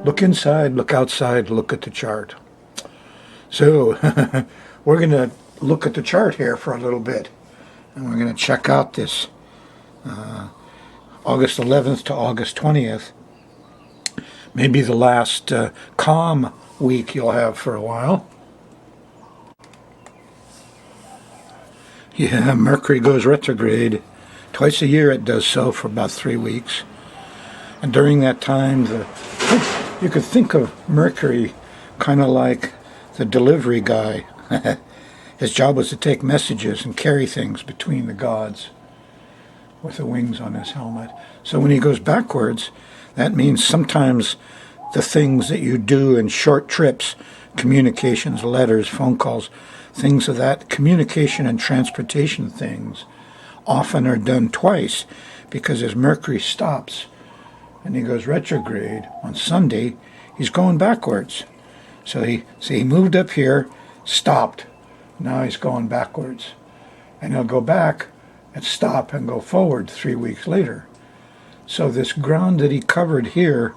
Look inside, look outside, look at the chart. So we're going to look at the chart here for a little bit. And we're going to check out this August 11th to August 20th. Maybe the last calm week you'll have for a while. Yeah, Mercury goes retrograde. Twice a year it does so for about 3 weeks. And during that time, you could think of Mercury kind of like the delivery guy. His job was to take messages and carry things between the gods with the wings on his helmet. So when he goes backwards, that means sometimes the things that you do in short trips, communications, letters, phone calls, things of that, communication and transportation things, often are done twice, because as Mercury stops and he goes retrograde on Sunday, he's going backwards. So he moved up here, stopped. Now he's going backwards. And he'll go back and stop and go forward 3 weeks later. So this ground that he covered here,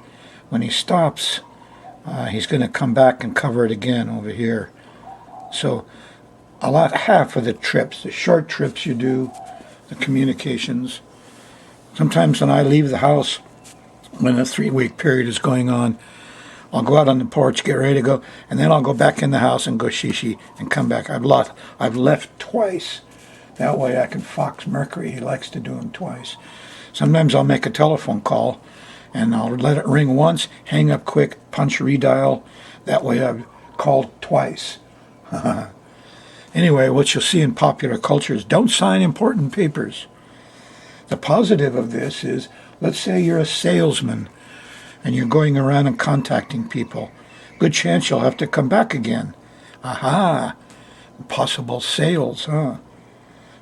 when he stops, he's going to come back and cover it again over here. So half of the trips, the short trips you do, the communications. Sometimes when I leave the house, when the 3 week period is going on, I'll go out on the porch, get ready to go, and then I'll go back in the house and go shishi and come back. I've left twice. That way I can fox Mercury. He likes to do them twice. Sometimes I'll make a telephone call and I'll let it ring once, hang up quick, punch redial. That way I've called twice. Anyway, what you'll see in popular culture is don't sign important papers. The positive of this is, let's say you're a salesman and you're going around and contacting people. Good chance you'll have to come back again. Aha! Possible sales, huh?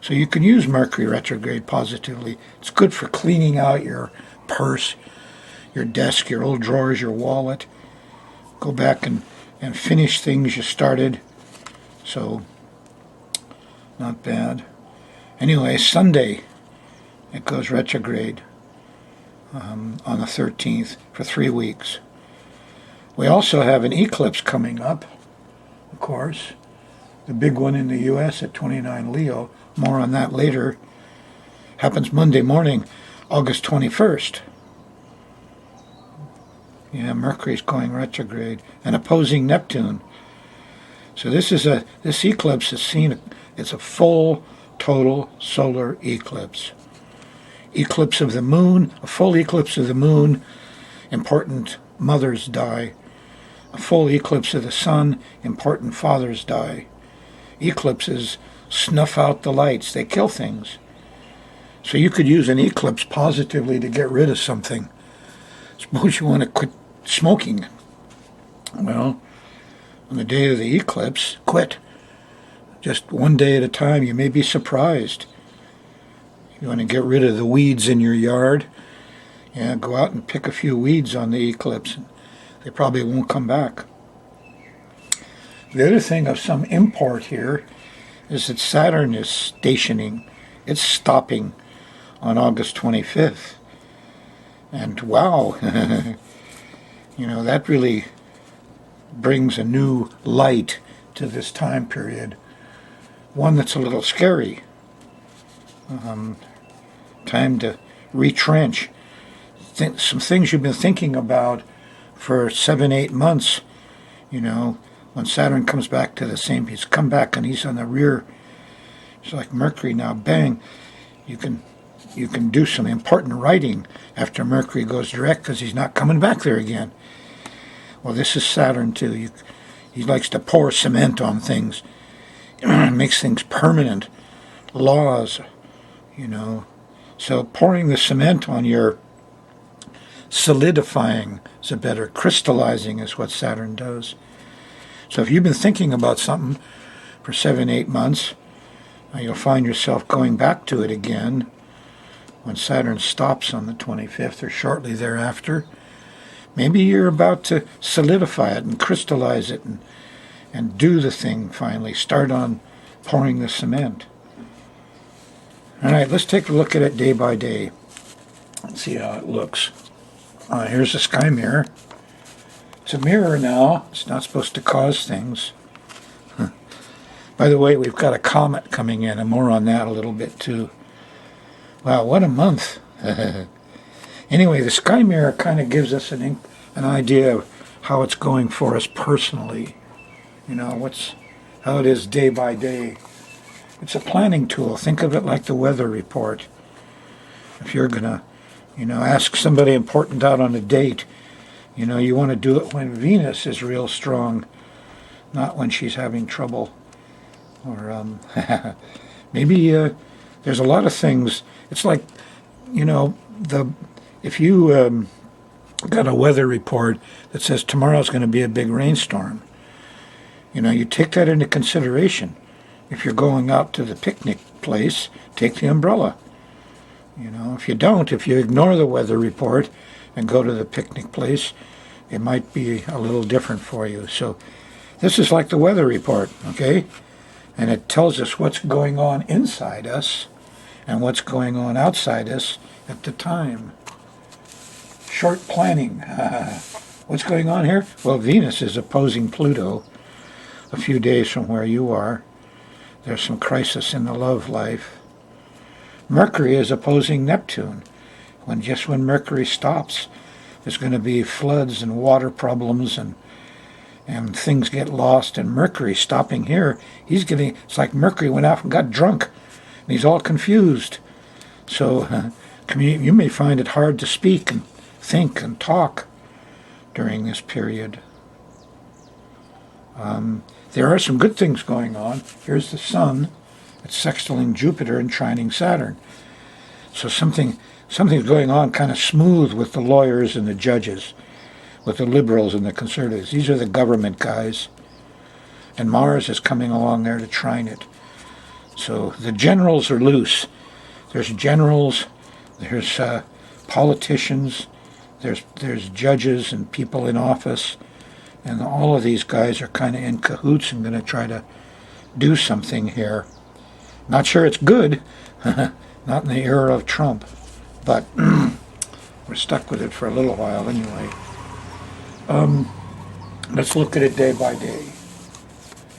So you can use Mercury retrograde positively. It's good for cleaning out your purse, your desk, your old drawers, your wallet. Go back and finish things you started. So, not bad. Anyway, Sunday, it goes retrograde on the 13th for 3 weeks. We also have an eclipse coming up, of course. The big one in the U.S. at 29 Leo. More on that later. Happens Monday morning, August 21st. Yeah, Mercury's going retrograde and opposing Neptune. So this eclipse is seen. It's a full, total solar eclipse. Eclipse of the moon, a full eclipse of the moon, important mothers die. A full eclipse of the sun, important fathers die. Eclipses snuff out the lights. They kill things. So you could use an eclipse positively to get rid of something. Suppose you want to quit smoking. Well, on the day of the eclipse, quit. Just one day at a time. You may be surprised. You want to get rid of the weeds in your yard? Yeah, go out and pick a few weeds on the eclipse. They probably won't come back. The other thing of some import here is that Saturn is stationing. It's stopping on August 25th. And wow, that really brings a new light to this time period. One that's a little scary. Time to retrench. Some things you've been thinking about for 7-8 months, when Saturn comes back to the same, he's come back and he's on the rear. It's like Mercury now, bang. You can do some important writing after Mercury goes direct because he's not coming back there again. Well, this is Saturn too. He likes to pour cement on things. Makes things permanent. Laws, So pouring the cement on your solidifying is better. Crystallizing is what Saturn does. So if you've been thinking about something for 7-8 months, you'll find yourself going back to it again when Saturn stops on the 25th or shortly thereafter. Maybe you're about to solidify it and crystallize it and do the thing finally. Start on pouring the cement. All right, let's take a look at it day by day. Let's see how it looks. Here's the sky mirror. It's a mirror now. It's not supposed to cause things. By the way, we've got a comet coming in, and more on that a little bit too. Wow, what a month. Anyway, the sky mirror kind of gives us an idea of how it's going for us personally. You know, how it is day by day. It's a planning tool. Think of it like the weather report. If you're going to, ask somebody important out on a date, you want to do it when Venus is real strong, not when she's having trouble. Or maybe there's a lot of things. It's like, if you got a weather report that says tomorrow's going to be a big rainstorm, you take that into consideration. If you're going out to the picnic place, take the umbrella. If you don't, if you ignore the weather report and go to the picnic place, it might be a little different for you. So this is like the weather report, okay? And it tells us what's going on inside us and what's going on outside us at the time. Short planning. What's going on here? Well, Venus is opposing Pluto a few days from where you are. There's some crisis in the love life. Mercury is opposing Neptune. When Mercury stops, there's going to be floods and water problems and things get lost. And Mercury stopping here, it's like Mercury went out and got drunk. And he's all confused. So you may find it hard to speak and think and talk during this period. There are some good things going on. Here's the sun. It's sextiling Jupiter and trining Saturn. So something's going on kind of smooth with the lawyers and the judges, with the liberals and the conservatives. These are the government guys. And Mars is coming along there to trine it. So the generals are loose. There's generals, there's politicians, there's judges and people in office. And all of these guys are kind of in cahoots and going to try to do something here. Not sure it's good, not in the era of Trump, but we're stuck with it for a little while anyway. Let's look at it day by day.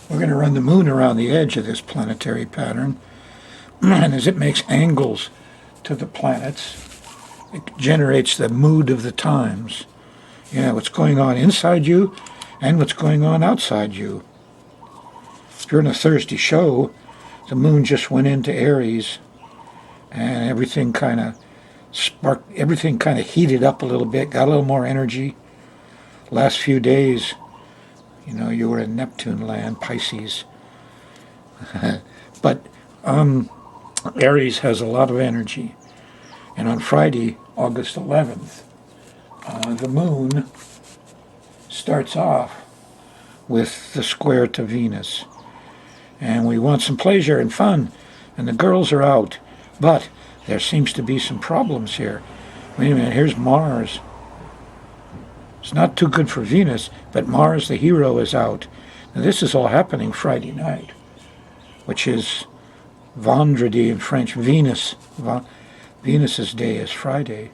We're going to run the moon around the edge of this planetary pattern, and as it makes angles to the planets, it generates the mood of the times. What's going on inside you and what's going on outside you. If you're in a Thursday show, the moon just went into Aries, and everything kind of heated up a little bit, got a little more energy. Last few days, you were in Neptune land, Pisces. But Aries has a lot of energy. And on Friday, August 11th, the moon starts off with the square to Venus. And we want some pleasure and fun, and the girls are out. But there seems to be some problems here. Wait a minute, here's Mars. It's not too good for Venus, but Mars, the hero, is out. Now this is all happening Friday night, which is Vendredi in French, Venus. Venus's day is Friday.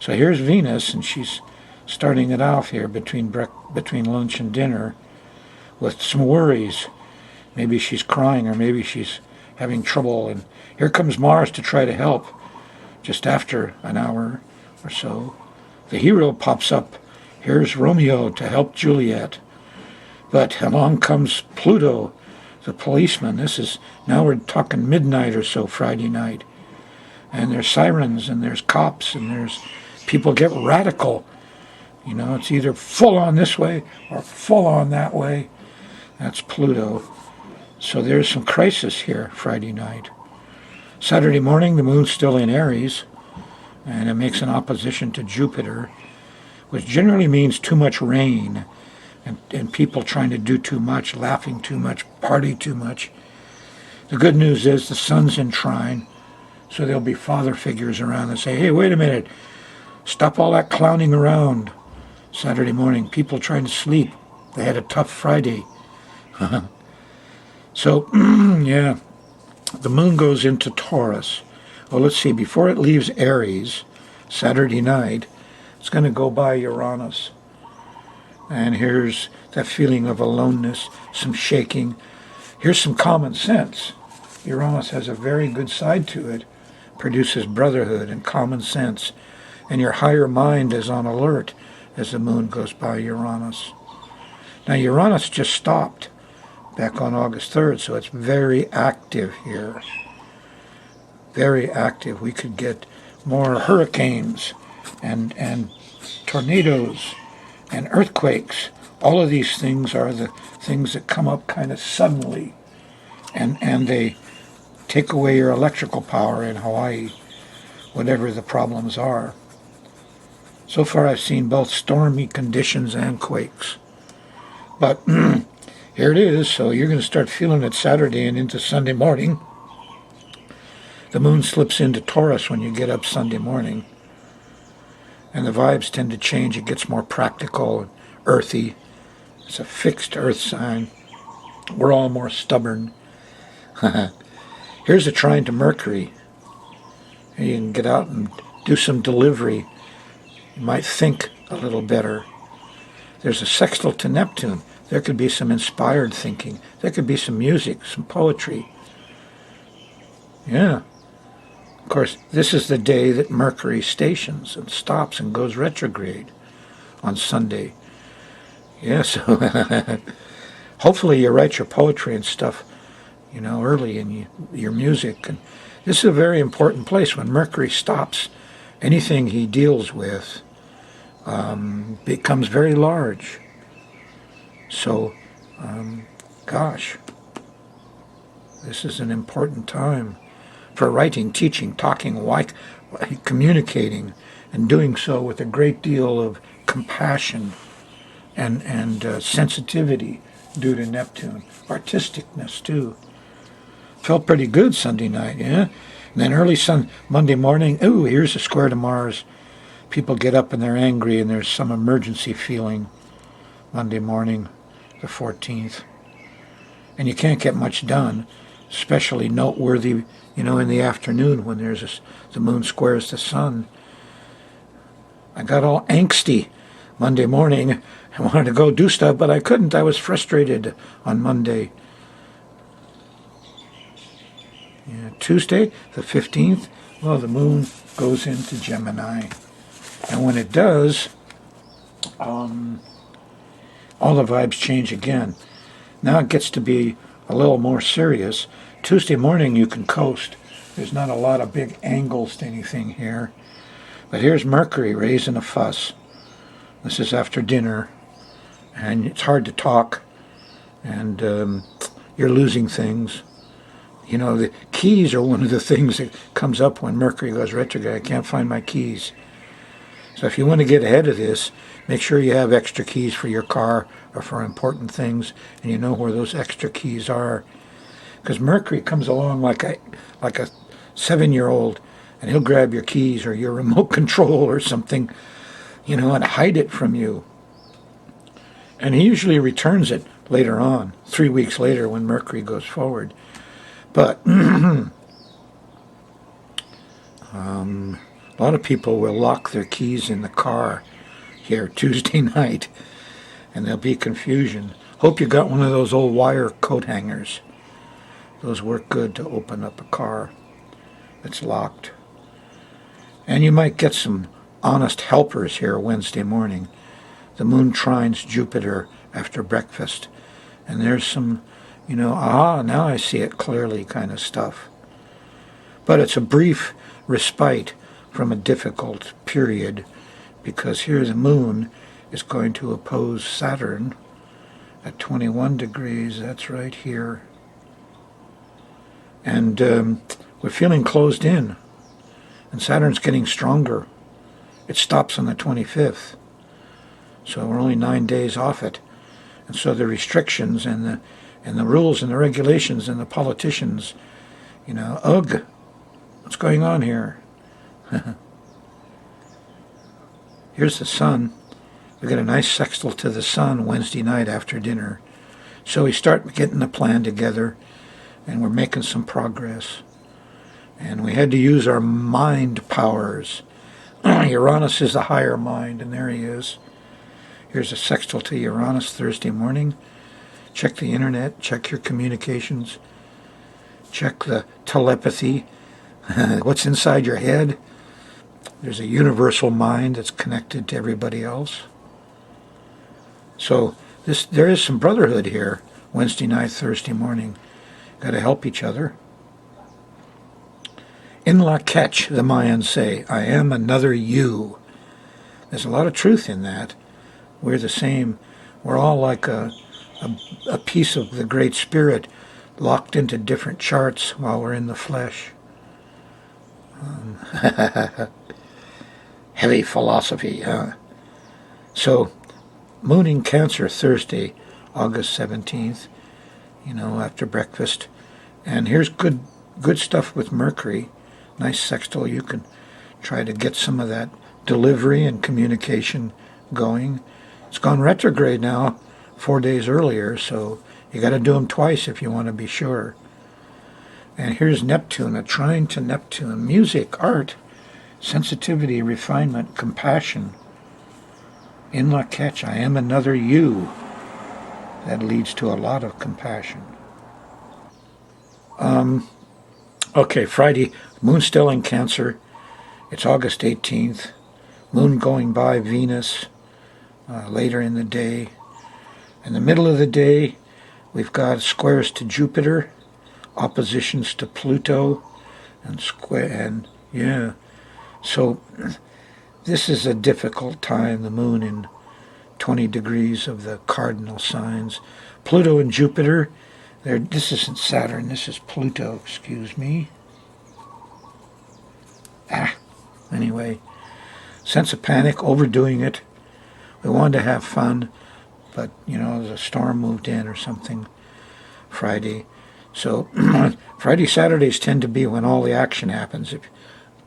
So here's Venus, and she's starting it off here between lunch and dinner with some worries. Maybe she's crying, or maybe she's having trouble. And here comes Mars to try to help just after an hour or so. The hero pops up. Here's Romeo to help Juliet. But along comes Pluto, the policeman. Now we're talking midnight or so Friday night. And there's sirens, and there's cops, and there's people get radical. It's either full on this way or full on that way. That's Pluto. So there's some crisis here Friday night. Saturday morning, the moon's still in Aries, and it makes an opposition to Jupiter, which generally means too much rain, and people trying to do too much, laughing too much, party too much. The good news is the sun's in trine, so there'll be father figures around that say, hey, wait a minute, stop all that clowning around. Saturday morning, people trying to sleep. They had a tough Friday. So, yeah, the moon goes into Taurus. Well, let's see, before it leaves Aries, Saturday night, it's going to go by Uranus. And here's that feeling of aloneness, some shaking. Here's some common sense. Uranus has a very good side to it, produces brotherhood and common sense, and your higher mind is on alert as the moon goes by Uranus. Now Uranus just stopped back on August 3rd, so it's very active here. Very active. We could get more hurricanes and tornadoes and earthquakes. All of these things are the things that come up kind of suddenly, and they take away your electrical power in Hawaii, whatever the problems are. So far I've seen both stormy conditions and quakes. But here it is, so you're going to start feeling it Saturday and into Sunday morning. The moon slips into Taurus when you get up Sunday morning, and the vibes tend to change. It gets more practical and earthy. It's a fixed earth sign. We're all more stubborn. Here's a trine to Mercury. You can get out and do some delivery. You might think a little better. There's a sextile to Neptune. There could be some inspired thinking. There could be some music, some poetry. Yeah. Of course, this is the day that Mercury stations and stops and goes retrograde on Sunday. Yeah, so hopefully you write your poetry and stuff, early in your music. And this is a very important place. When Mercury stops, anything he deals with becomes very large. So, gosh, this is an important time for writing, teaching, talking, communicating, and doing so with a great deal of compassion and sensitivity due to Neptune. Artisticness, too. Felt pretty good Sunday night, yeah? And then early Monday morning, here's a square to Mars. People get up and they're angry, and there's some emergency feeling Monday morning, the 14th. And you can't get much done, especially noteworthy, in the afternoon when the moon squares the sun. I got all angsty Monday morning. I wanted to go do stuff, but I couldn't. I was frustrated on Monday. Yeah, Tuesday, the 15th, the moon goes into Gemini. And when it does, all the vibes change again. Now it gets to be a little more serious. Tuesday morning you can coast. There's not a lot of big angles to anything here. But here's Mercury raising a fuss. This is after dinner, and it's hard to talk, and you're losing things. The keys are one of the things that comes up when Mercury goes retrograde. I can't find my keys. So if you want to get ahead of this, make sure you have extra keys for your car or for important things, and you know where those extra keys are. Because Mercury comes along like a 7-year-old, and he'll grab your keys or your remote control or something, and hide it from you. And he usually returns it later on, 3 weeks later when Mercury goes forward. But a lot of people will lock their keys in the car here Tuesday night, and there'll be confusion. Hope you got one of those old wire coat hangers. Those work good to open up a car that's locked. And you might get some honest helpers here Wednesday morning. The moon trines Jupiter after breakfast. And there's some, now I see it clearly kind of stuff. But it's a brief respite from a difficult period, because here the moon is going to oppose Saturn at 21 degrees. That's right here. And we're feeling closed in. And Saturn's getting stronger. It stops on the 25th. So we're only 9 days off it. And so the restrictions and the rules and the regulations and the politicians, ugh, what's going on here? Here's the sun. We got a nice sextile to the sun Wednesday night after dinner. So we start getting the plan together, and we're making some progress. And we had to use our mind powers. Uranus is the higher mind, and there he is. Here's a sextile to Uranus Thursday morning. Check the internet, check your communications, check the telepathy, what's inside your head. There's a universal mind that's connected to everybody else. So there is some brotherhood here, Wednesday night, Thursday morning. Got to help each other. In la catch, the Mayans say, I am another you. There's a lot of truth in that. We're the same. We're all like a piece of the Great Spirit locked into different charts while we're in the flesh. Heavy philosophy, huh? So, moon in Cancer Thursday, August 17th, after breakfast. And here's good stuff with Mercury. Nice sextile. You can try to get some of that delivery and communication going. It's gone retrograde now, 4 days earlier, so you got to do them twice if you want to be sure. And here's Neptune, a trine to Neptune. Music, art, sensitivity, refinement, compassion. In la catch, I am another you. That leads to a lot of compassion. Okay, Friday, moon still in Cancer. It's August 18th. Moon going by Venus later in the day. In the middle of the day, we've got squares to Jupiter, oppositions to Pluto, So this is a difficult time, the moon in 20 degrees of the cardinal signs. Pluto and Jupiter, this isn't Saturn, this is Pluto, excuse me. Anyway, sense of panic, overdoing it. We wanted to have fun, but, the storm moved in or something Friday. So Friday, Saturdays tend to be when all the action happens. It's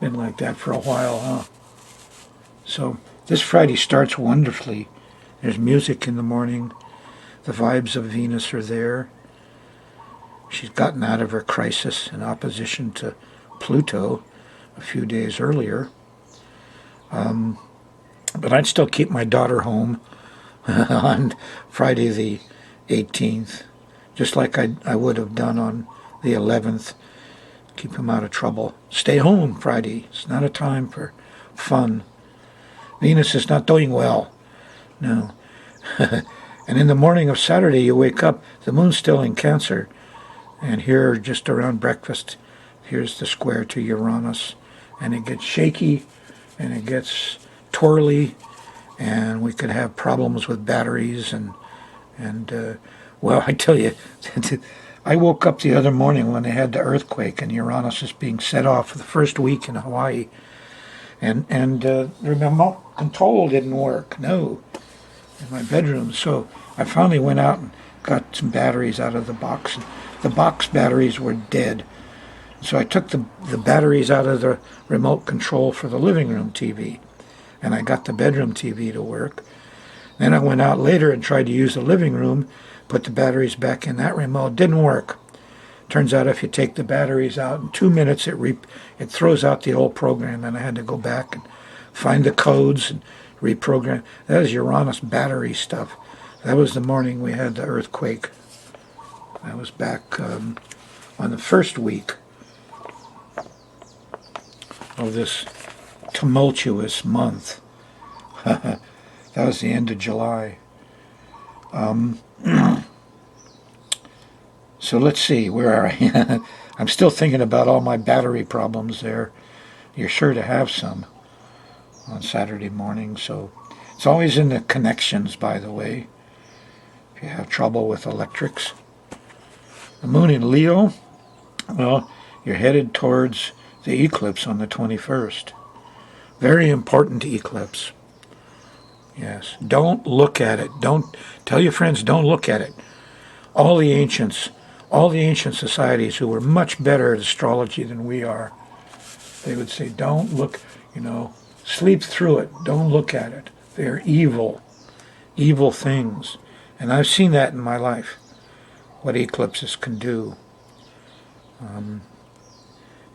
been like that for a while, huh? So this Friday starts wonderfully. There's music in the morning. The vibes of Venus are there. She's gotten out of her crisis in opposition to Pluto a few days earlier. But I'd still keep my daughter home on Friday the 18th, just like I would have done on the 11th. Keep him out of trouble. Stay home Friday. It's not a time for fun. Venus is not doing well. No. And in the morning of Saturday, you wake up, the moon's still in Cancer. And here, just around breakfast, here's the square to Uranus. And it gets shaky, and it gets twirly, and we could have problems with batteries. Well, I tell you, I woke up the other morning when they had the earthquake, and Uranus is being set off for the first week in Hawaii. And the remote control didn't work, no, in my bedroom. So I finally went out and got some batteries out of the box. And the box batteries were dead. So I took the batteries out of the remote control for the living room TV, and I got the bedroom TV to work. Then I went out later and tried to use the living room, put the batteries back in that remote. Didn't work. Turns out if you take the batteries out, in 2 minutes it throws out the old program, and I had to go back and find the codes and reprogram. That was Uranus battery stuff. That was the morning we had the earthquake. I was back on the first week of this tumultuous month. That was the end of July. So let's see, where are I? I'm still thinking about all my battery problems there. You're sure to have some on Saturday morning, so it's always in the connections, by the way, if you have trouble with electrics. The moon in Leo, well, you're headed towards the eclipse on the 21st. Very important eclipse. Yes, don't look at it. Don't tell your friends, don't look at it. All the ancient societies who were much better at astrology than we are, they would say, don't look, sleep through it. Don't look at it. They're evil things. And I've seen that in my life, what eclipses can do.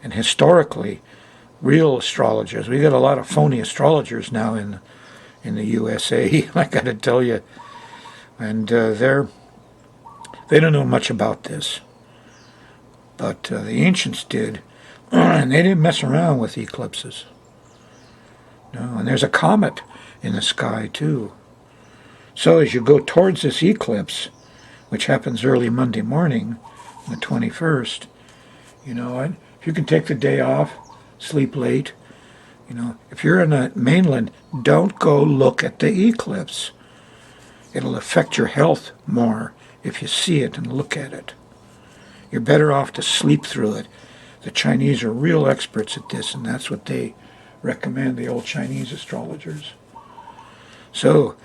And historically, real astrologers, we got a lot of phony astrologers now in in the USA, I got to tell you. And they don't know much about this. But the ancients did, and they didn't mess around with eclipses. No, and there's a comet in the sky, too. So as you go towards this eclipse, which happens early Monday morning, the 21st, if you can take the day off, sleep late, if you're in the mainland, don't go look at the eclipse. It'll affect your health more if you see it and look at it. You're better off to sleep through it. The Chinese are real experts at this, and that's what they recommend, the old Chinese astrologers. So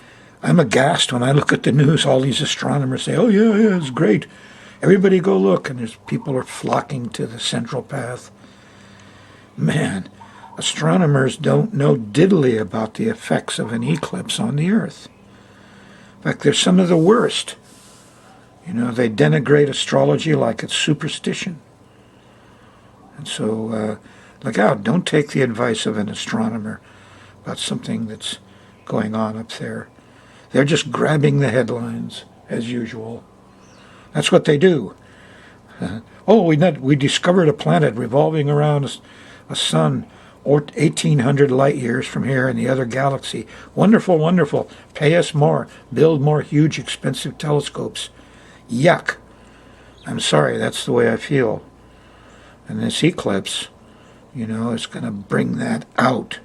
I'm aghast when I look at the news. All these astronomers say, oh, yeah, it's great. Everybody go look. And there's people are flocking to the central path. Man, astronomers don't know diddly about the effects of an eclipse on the Earth. In fact, they're some of the worst. They denigrate astrology like it's superstition. And so, look out, don't take the advice of an astronomer about something that's going on up there. They're just grabbing the headlines, as usual. That's what they do. We discovered a planet revolving around a sun 1,800 light years from here in the other galaxy. Wonderful, wonderful. Pay us more. Build more huge, expensive telescopes. Yuck. I'm sorry, that's the way I feel. And this eclipse, is going to bring that out.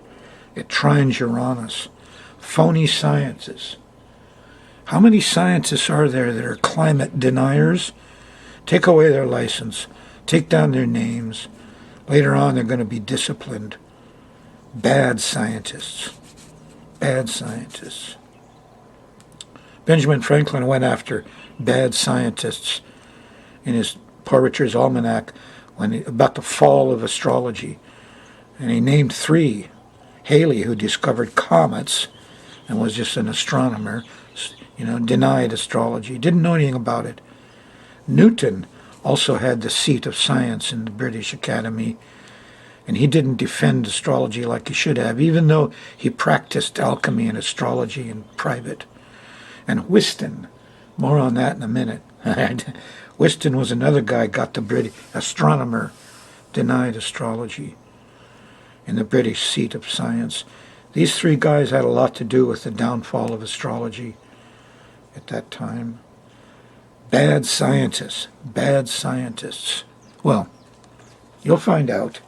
It trines Uranus. Phony sciences. How many scientists are there that are climate deniers? Take away their license. Take down their names. Later on, they're going to be disciplined. Bad scientists. Bad scientists. Benjamin Franklin went after bad scientists in his Poor Richard's Almanac about the fall of astrology. And he named 3. Halley, who discovered comets and was just an astronomer, denied astrology, didn't know anything about it. Newton also had the seat of science in the British Academy, and he didn't defend astrology like he should have, even though he practiced alchemy and astrology in private. And Whiston, more on that in a minute. Whiston was another guy, got the British astronomer, denied astrology in the British seat of science. These 3 guys had a lot to do with the downfall of astrology at that time. Bad scientists. Bad scientists. Well, you'll find out.